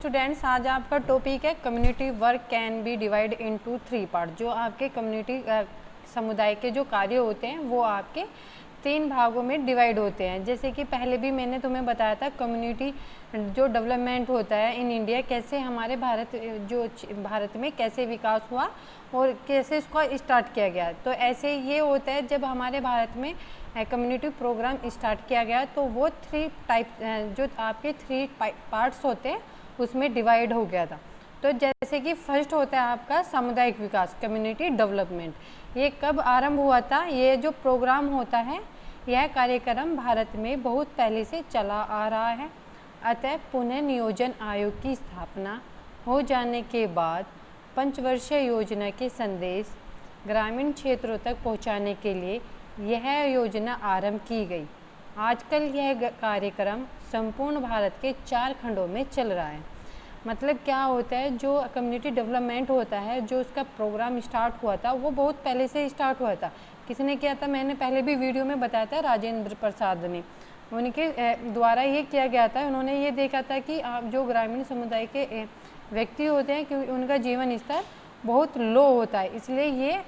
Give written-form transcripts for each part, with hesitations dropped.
Students, आज आपका topic है community work can be divide into 3 part. जो आपके कम्युनिटी समुदाय के जो कार्य होते हैं वो आपके 3 भागों में डिवाइड होते हैं। जैसे कि पहले भी मैंने तुम्हें बताया था कम्युनिटी जो डेवलपमेंट होता है इन इंडिया, कैसे हमारे भारत में कैसे विकास हुआ और कैसे इसको स्टार्ट किया गया। तो ऐसे ये होता है, जब हमारे भारत में कम्युनिटी प्रोग्राम स्टार्ट किया गया तो वो 3 टाइप जो आपके 3 पार्ट्स होते हैं उसमें डिवाइड हो गया था। तो जैसे कि फर्स्ट होता है आपका सामुदायिक विकास, कम्युनिटी डेवलपमेंट। ये कब आरंभ हुआ था? ये जो प्रोग्राम होता है, यह कार्यक्रम भारत में बहुत पहले से चला आ रहा है। अतः पुनः नियोजन आयोग की स्थापना हो जाने के बाद पंचवर्षीय योजना के संदेश ग्रामीण क्षेत्रों तक पहुंचाने के लिए यह योजना आरंभ की गई। आजकल यह कार्यक्रम संपूर्ण भारत के 4 खंडों में चल रहा है। मतलब क्या होता है, जो कम्युनिटी डेवलपमेंट होता है, जो उसका प्रोग्राम स्टार्ट हुआ था वो बहुत पहले से स्टार्ट हुआ था। किसने किया था? मैंने पहले भी वीडियो में बताया था, राजेंद्र प्रसाद ने। उनके द्वारा ये किया गया था। उन्होंने ये देखा था कि जो ग्रामीण समुदाय के व्यक्ति होते हैं कि उनका जीवन स्तर बहुत लो होता है, इसलिए ये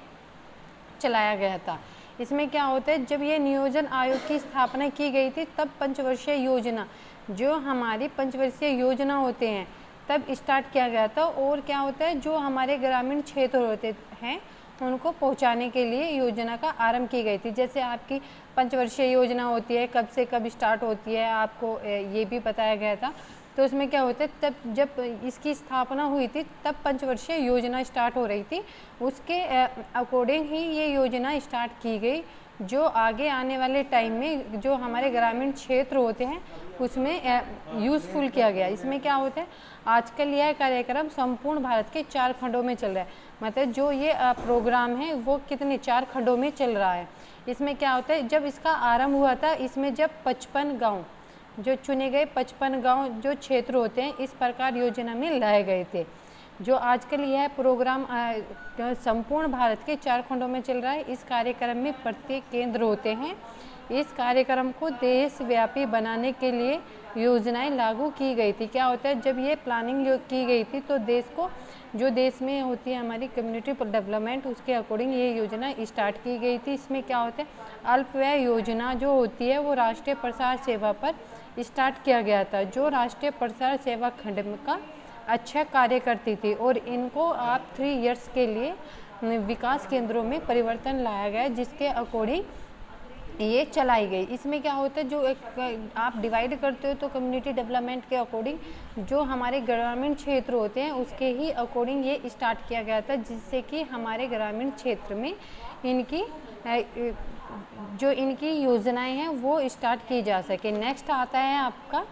चलाया गया था। इसमें क्या होता है, जब ये नियोजन आयोग की स्थापना की गई थी तब पंचवर्षीय योजना, जो हमारी पंचवर्षीय योजना होते हैं, तब स्टार्ट किया गया था। और क्या होता है, जो हमारे ग्रामीण क्षेत्र होते हैं उनको पहुंचाने के लिए योजना का आरंभ की गई थी। जैसे आपकी पंचवर्षीय योजना होती है, कब से कब स्टार्ट होती है आपको ये भी बताया गया था। तो उसमें क्या होता है, तब जब इसकी स्थापना हुई थी तब पंचवर्षीय योजना स्टार्ट हो रही थी। उसके अकॉर्डिंग ही ये योजना स्टार्ट की गई, जो आगे आने वाले टाइम में जो हमारे ग्रामीण क्षेत्र होते हैं उसमें यूज़फुल किया गया। इसमें क्या होता है, आजकल यह कार्यक्रम संपूर्ण भारत के 4 खंडों में चल रहा है। मतलब जो ये प्रोग्राम है वो कितने 4 खंडों में चल रहा है। इसमें क्या होता है, जब इसका आरंभ हुआ था, इसमें जब 55 गाँव, जो चुने गए 55 गांव जो क्षेत्र होते हैं, इस प्रकार योजना में लाए गए थे। जो आजकल यह प्रोग्राम संपूर्ण भारत के 4 खंडों में चल रहा है। इस कार्यक्रम में प्रत्येक केंद्र होते हैं। इस कार्यक्रम को देशव्यापी बनाने के लिए योजनाएं लागू की गई थी। क्या होता है, जब ये प्लानिंग की गई थी तो जो देश में होती है हमारी कम्युनिटी डेवलपमेंट, उसके अकॉर्डिंग ये योजना स्टार्ट की गई थी। इसमें क्या होता है, अल्पव्यय योजना जो होती है वो राष्ट्रीय प्रसार सेवा पर स्टार्ट किया गया था, जो राष्ट्रीय प्रसार सेवा खंड का अच्छा कार्य करती थी। और इनको आप 3 इयर्स के लिए विकास केंद्रों में परिवर्तन लाया गया, जिसके अकॉर्डिंग ये चलाई गई। इसमें क्या होता है, जो आप डिवाइड करते हो तो कम्युनिटी डेवलपमेंट के अकॉर्डिंग जो हमारे ग्रामीण क्षेत्र होते हैं उसके ही अकॉर्डिंग ये स्टार्ट किया गया था, जिससे कि हमारे ग्रामीण क्षेत्र में इनकी योजनाएं हैं वो स्टार्ट की जा सके। नेक्स्ट आता है आपका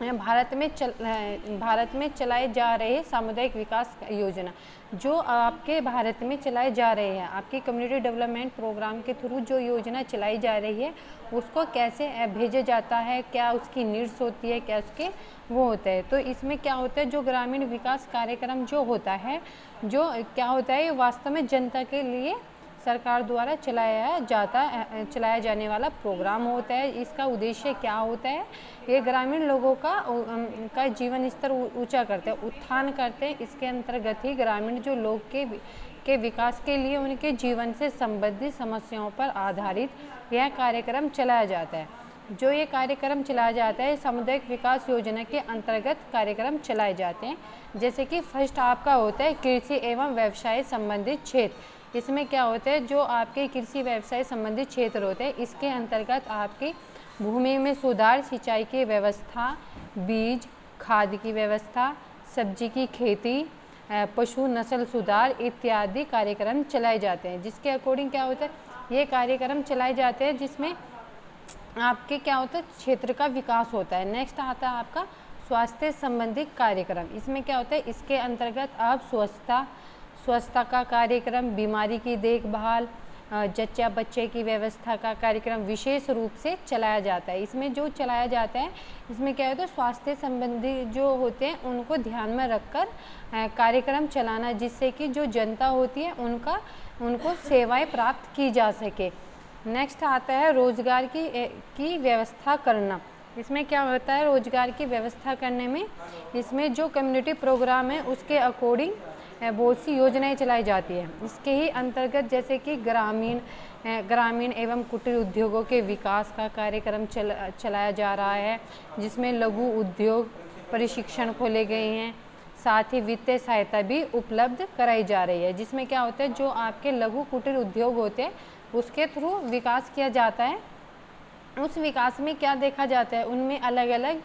भारत में चलाए जा रहे सामुदायिक विकास योजना। जो आपके भारत में चलाए जा रहे हैं, आपकी कम्युनिटी डेवलपमेंट प्रोग्राम के थ्रू जो योजना चलाई जा रही है उसको कैसे भेजा जाता है, क्या उसकी नीड्स होती है, क्या उसके वो होता है। तो इसमें क्या होता है, जो ग्रामीण विकास कार्यक्रम जो होता है, जो क्या होता है, वास्तव में जनता के लिए सरकार द्वारा चलाया जाने वाला प्रोग्राम होता है। इसका उद्देश्य क्या होता है, ये ग्रामीण लोगों का जीवन स्तर ऊंचा करते हैं, उत्थान करते हैं। इसके अंतर्गत ही ग्रामीण जो लोग के विकास के लिए उनके जीवन से संबंधित समस्याओं पर आधारित यह कार्यक्रम चलाया जाता है। जो ये कार्यक्रम चलाया जाता है, सामुदायिक विकास योजना के अंतर्गत कार्यक्रम चलाए जाते हैं। जैसे कि फर्स्ट आपका होता है कृषि एवं व्यवसाय संबंधित क्षेत्र। इसमें क्या होता है, जो आपके कृषि व्यवसाय संबंधित क्षेत्र होते हैं, इसके अंतर्गत आपकी भूमि में सुधार, सिंचाई की व्यवस्था, बीज खाद की व्यवस्था, सब्जी की खेती, पशु नस्ल सुधार इत्यादि कार्यक्रम चलाए जाते हैं। जिसके अकॉर्डिंग क्या होता है, ये कार्यक्रम चलाए जाते हैं जिसमें आपके क्या होता है, क्षेत्र का विकास होता है। नेक्स्ट आता है आपका स्वास्थ्य संबंधी कार्यक्रम। इसमें क्या होता है, इसके अंतर्गत आप स्वच्छता का कार्यक्रम, बीमारी की देखभाल, जच्चा बच्चे की व्यवस्था का कार्यक्रम विशेष रूप से चलाया जाता है। इसमें जो चलाया जाता है, इसमें क्या होता है, स्वास्थ्य संबंधी जो होते हैं उनको ध्यान में रखकर कार्यक्रम चलाना, जिससे कि जो जनता होती है उनको सेवाएं प्राप्त की जा सके। नेक्स्ट आता है रोजगार की व्यवस्था करना। इसमें क्या होता है, रोजगार की व्यवस्था करने में इसमें जो कम्युनिटी प्रोग्राम है उसके अकॉर्डिंग बहुत सी योजनाएं चलाई जाती है। इसके ही अंतर्गत जैसे कि ग्रामीण एवं कुटीर उद्योगों के विकास का कार्यक्रम चलाया जा रहा है, जिसमें लघु उद्योग प्रशिक्षण खोले गए हैं। साथ ही वित्तीय सहायता भी उपलब्ध कराई जा रही है, जिसमें क्या होता है, जो आपके लघु कुटीर उद्योग होते हैं उसके थ्रू विकास किया जाता है। उस विकास में क्या देखा जाता है, उनमें अलग अलग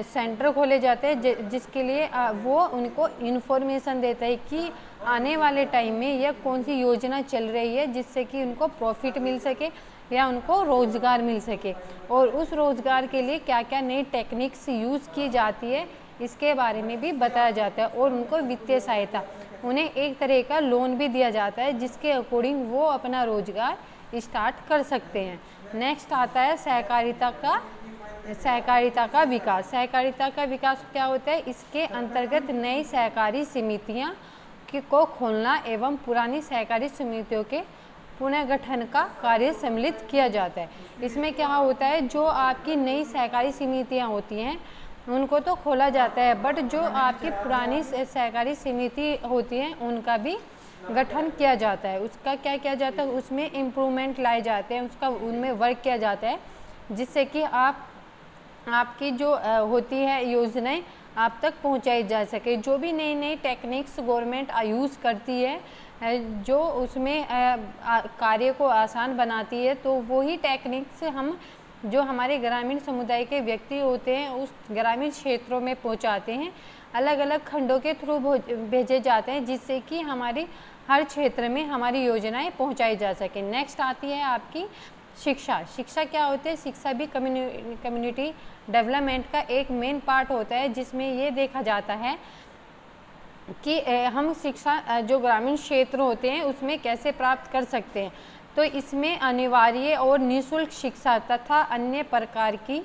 सेंटर खोले जाते हैं, जिसके लिए वो उनको इन्फॉर्मेशन देता है कि आने वाले टाइम में यह कौन सी योजना चल रही है जिससे कि उनको प्रॉफिट मिल सके या उनको रोज़गार मिल सके, और उस रोज़गार के लिए क्या क्या नई टेक्निक्स यूज़ की जाती है इसके बारे में भी बताया जाता है। और उनको वित्तीय सहायता, उन्हें एक तरह का लोन भी दिया जाता है जिसके अकॉर्डिंग वो अपना रोज़गार स्टार्ट कर सकते हैं। नेक्स्ट आता है सहकारिता का विकास। सहकारिता का विकास क्या होता है, इसके अंतर्गत नई सहकारी समितियां को खोलना एवं पुरानी सहकारी समितियों के पुनर्गठन का कार्य सम्मिलित किया जाता है। इसमें क्या होता है, जो आपकी नई सहकारी समितियां होती हैं उनको तो खोला जाता है, बट जो आपकी पुरानी सहकारी समिति होती हैं उनका भी गठन किया जाता है। उसका क्या किया जाता है, उसमें इम्प्रूवमेंट लाए जाते हैं, उनमें वर्क किया जाता है, जिससे कि आपकी जो होती है योजनाएं आप तक पहुंचाई जा सके। जो भी नई नई टेक्निक्स गवर्नमेंट यूज़ करती है, जो उसमें कार्य को आसान बनाती है, तो वही टेक्निक्स हम जो हमारे ग्रामीण समुदाय के व्यक्ति होते हैं उस ग्रामीण क्षेत्रों में पहुंचाते हैं, अलग अलग खंडों के थ्रू भेजे जाते हैं, जिससे कि हमारी हर क्षेत्र में हमारी योजनाएं पहुंचाई जा सके। नेक्स्ट आती है आपकी शिक्षा। शिक्षा क्या होती है, शिक्षा भी कम्युनिटी डेवलपमेंट का एक मेन पार्ट होता है, जिसमें ये देखा जाता है कि हम शिक्षा जो ग्रामीण क्षेत्र होते हैं उसमें कैसे प्राप्त कर सकते हैं। तो इसमें अनिवार्य और निःशुल्क शिक्षा तथा अन्य प्रकार की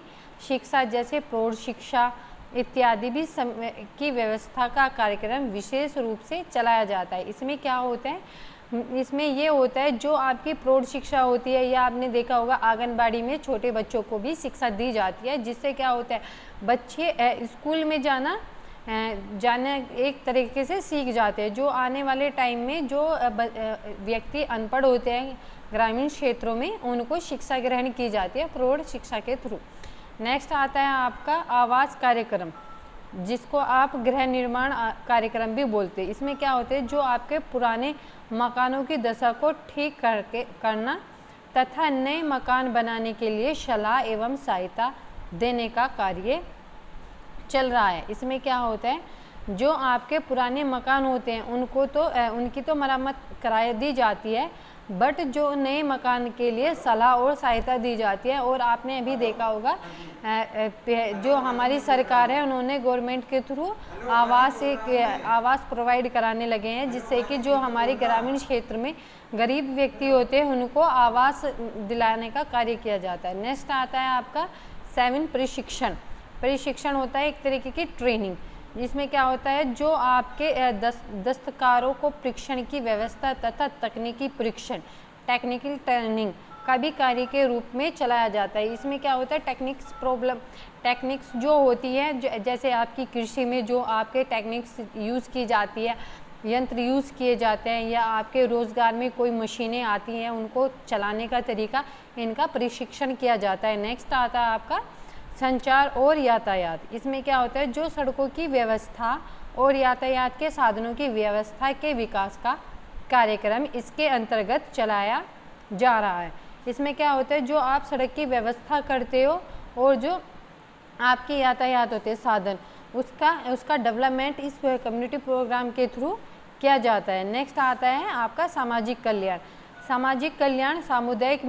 शिक्षा जैसे प्रौढ़ शिक्षा इत्यादि भी की व्यवस्था का कार्यक्रम विशेष रूप से चलाया जाता है। इसमें क्या होता है, इसमें ये होता है जो आपकी प्रौढ़ शिक्षा होती है, या आपने देखा होगा आंगनबाड़ी में छोटे बच्चों को भी शिक्षा दी जाती है, जिससे क्या होता है बच्चे स्कूल में जाना एक तरीके से सीख जाते हैं। जो आने वाले टाइम में जो व्यक्ति अनपढ़ होते हैं ग्रामीण क्षेत्रों में, उनको शिक्षा ग्रहण की जाती है प्रौढ़ शिक्षा के थ्रू। नेक्स्ट आता है आपका आवास कार्यक्रम, जिसको आप गृह निर्माण कार्यक्रम भी बोलते हैं। इसमें क्या होते हैं, जो आपके पुराने मकानों की दशा को ठीक करना तथा नए मकान बनाने के लिए सलाह एवं सहायता देने का कार्य चल रहा है। इसमें क्या होता है, जो आपके पुराने मकान होते हैं उनकी तो मरम्मत करा दी जाती है, बट जो नए मकान के लिए सलाह और सहायता दी जाती है। और आपने अभी देखा होगा जो हमारी सरकार है उन्होंने गवर्नमेंट के थ्रू आवास प्रोवाइड कराने लगे हैं, जिससे कि जो हमारे ग्रामीण क्षेत्र में गरीब व्यक्ति होते हैं उनको आवास दिलाने का कार्य किया जाता है। नेक्स्ट आता है आपका 7 प्रशिक्षण होता है एक तरीके की ट्रेनिंग, जिसमें क्या होता है जो आपके दस्तकारों को प्रशिक्षण की व्यवस्था तथा तकनीकी परीक्षण टेक्निकल ट्रेनिंग का भी कार्य के रूप में चलाया जाता है। इसमें क्या होता है टेक्निक्स जो होती है, जैसे आपकी कृषि में जो आपके टेक्निक्स यूज़ की जाती है, यंत्र यूज़ किए जाते हैं, या आपके रोज़गार में कोई मशीनें आती हैं उनको चलाने का तरीका, इनका प्रशिक्षण किया जाता है। नेक्स्ट आता है आपका संचार और यातायात। इसमें क्या होता है, जो सड़कों की व्यवस्था और यातायात के साधनों की व्यवस्था के विकास का कार्यक्रम इसके अंतर्गत चलाया जा रहा है। इसमें क्या होता है, जो आप सड़क की व्यवस्था करते हो और जो आपके यातायात होते हैं साधन, उसका डेवलपमेंट इस कम्युनिटी प्रोग्राम के थ्रू किया जाता है। नेक्स्ट आता है आपका सामाजिक कल्याण सामुदायिक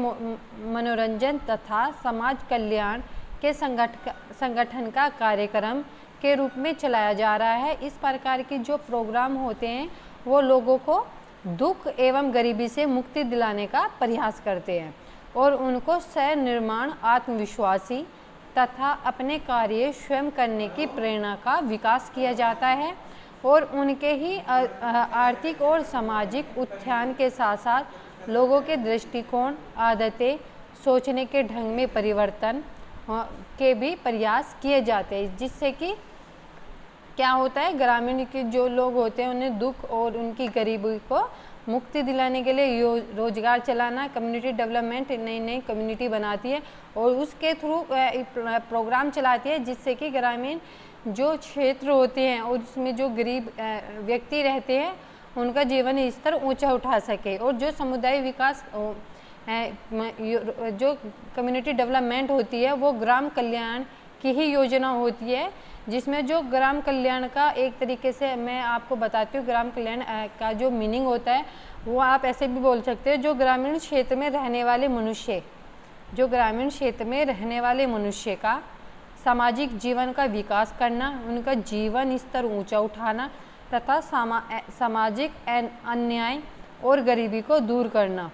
मनोरंजन तथा समाज कल्याण के संगठन का कार्यक्रम के रूप में चलाया जा रहा है। इस प्रकार के जो प्रोग्राम होते हैं वो लोगों को दुख एवं गरीबी से मुक्ति दिलाने का प्रयास करते हैं और उनको स्वनिर्माण, आत्मविश्वासी तथा अपने कार्य स्वयं करने की प्रेरणा का विकास किया जाता है और उनके ही आर्थिक और सामाजिक उत्थान के साथ साथ लोगों के दृष्टिकोण, आदतें, सोचने के ढंग में परिवर्तन के भी प्रयास किए जाते हैं, जिससे कि क्या होता है, ग्रामीण के जो लोग होते हैं उन्हें दुख और उनकी गरीबी को मुक्ति दिलाने के लिए रोजगार चलाना, कम्युनिटी डेवलपमेंट नई नई कम्युनिटी बनाती है और उसके थ्रू प्रोग्राम चलाती है, जिससे कि ग्रामीण जो क्षेत्र होते हैं और उसमें जो गरीब व्यक्ति रहते हैं उनका जीवन स्तर ऊंचा उठा सके। और जो समुदाय विकास जो कम्युनिटी डेवलपमेंट होती है वो ग्राम कल्याण की ही योजना होती है, जिसमें जो ग्राम कल्याण का एक तरीके से मैं आपको बताती हूँ, ग्राम कल्याण का जो मीनिंग होता है वो आप ऐसे भी बोल सकते हो, जो ग्रामीण क्षेत्र में रहने वाले मनुष्य, जो ग्रामीण क्षेत्र में रहने वाले मनुष्य का सामाजिक जीवन का विकास करना, उनका जीवन स्तर ऊंचा उठाना तथा सामाजिक अन्याय और गरीबी को दूर करना।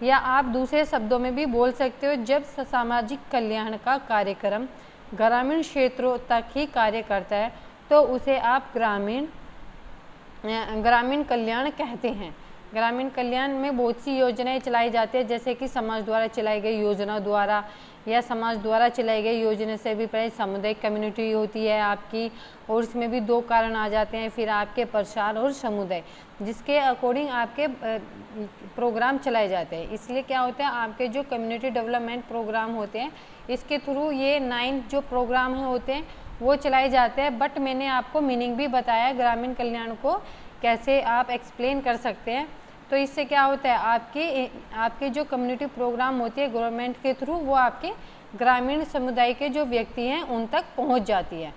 या आप दूसरे शब्दों में भी बोल सकते हो, जब सामाजिक कल्याण का कार्यक्रम ग्रामीण क्षेत्रों तक ही कार्य करता है तो उसे आप ग्रामीण कल्याण कहते हैं। ग्रामीण कल्याण में बहुत सी योजनाएं चलाई जाती है, जैसे कि समाज द्वारा चलाई गई योजना द्वारा या समाज द्वारा चलाई गई योजना से भी पहले सामुदायिक कम्युनिटी होती है आपकी, और इसमें भी दो कारण आ जाते हैं, फिर आपके प्रसार और समुदाय, जिसके अकॉर्डिंग आपके प्रोग्राम चलाए जाते हैं। इसलिए क्या होता है, आपके जो कम्युनिटी डेवलपमेंट प्रोग्राम होते हैं इसके थ्रू ये 9 जो प्रोग्राम होते हैं वो चलाए जाते हैं। बट मैंने आपको मीनिंग भी बताया ग्रामीण कल्याण को कैसे आप एक्सप्लेन कर सकते हैं। तो इससे क्या होता है, आपके जो कम्युनिटी प्रोग्राम होती है गवर्नमेंट के थ्रू, वो आपके ग्रामीण समुदाय के जो व्यक्ति हैं उन तक पहुंच जाती है।